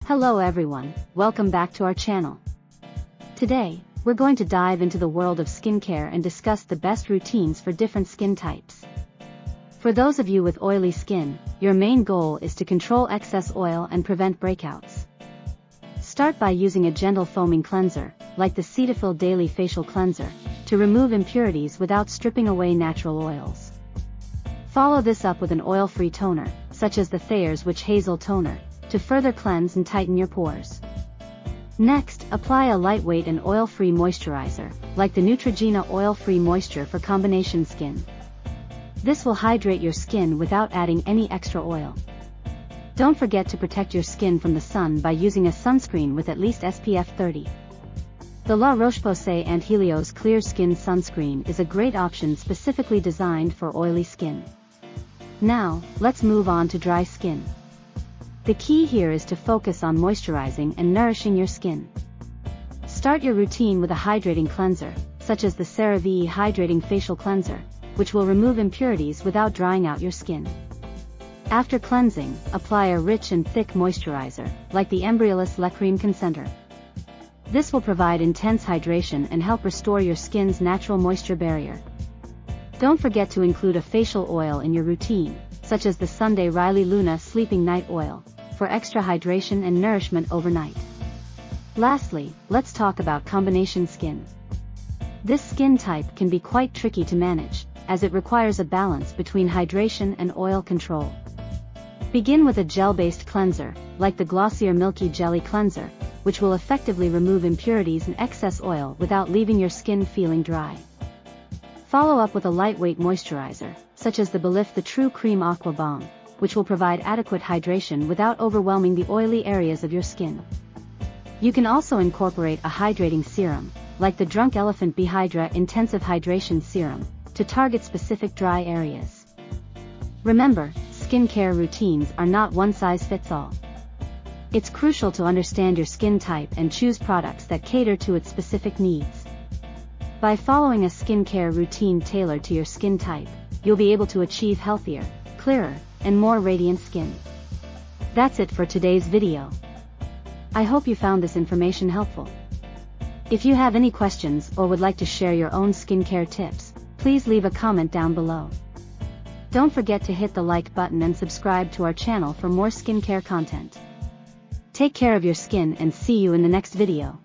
Hello everyone, welcome back to our channel. Today, we're going to dive into the world of skincare and discuss the best routines for different skin types. For those of you with oily skin, your main goal is to control excess oil and prevent breakouts. Start by using a gentle foaming cleanser, like the Cetaphil Daily Facial Cleanser, to remove impurities without stripping away natural oils. Follow this up with an oil-free toner, such as the Thayer's Witch Hazel Toner, to further cleanse and tighten your pores. Next, apply a lightweight and oil-free moisturizer, like the Neutrogena Oil-Free Moisture for combination skin. This will hydrate your skin without adding any extra oil. Don't forget to protect your skin from the sun by using a sunscreen with at least SPF 30. The La Roche-Posay and Helios Clear Skin Sunscreen is a great option specifically designed for oily skin. Now, let's move on to dry skin. The key here is to focus on moisturizing and nourishing your skin. Start your routine with a hydrating cleanser, such as the CeraVe Hydrating Facial Cleanser, which will remove impurities without drying out your skin. After cleansing, apply a rich and thick moisturizer, like the Embryolisse Le Crème Concentré. This will provide intense hydration and help restore your skin's natural moisture barrier. Don't forget to include a facial oil in your routine, such as the Sunday Riley Luna Sleeping Night Oil, for extra hydration and nourishment overnight. Lastly, let's talk about combination skin. This skin type can be quite tricky to manage, as it requires a balance between hydration and oil control. Begin with a gel-based cleanser, like the Glossier Milky Jelly Cleanser, which will effectively remove impurities and excess oil without leaving your skin feeling dry. Follow up with a lightweight moisturizer, such as the Belif The True Cream Aqua Balm, which will provide adequate hydration without overwhelming the oily areas of your skin. You can also incorporate a hydrating serum, like the Drunk Elephant Behydra Intensive Hydration Serum, to target specific dry areas. Remember, skincare routines are not one-size-fits-all. It's crucial to understand your skin type and choose products that cater to its specific needs. By following a skincare routine tailored to your skin type, you'll be able to achieve healthier, clearer, and more radiant skin. That's it for today's video. I hope you found this information helpful. If you have any questions or would like to share your own skincare tips, please leave a comment down below. Don't forget to hit the like button and subscribe to our channel for more skincare content. Take care of your skin and see you in the next video.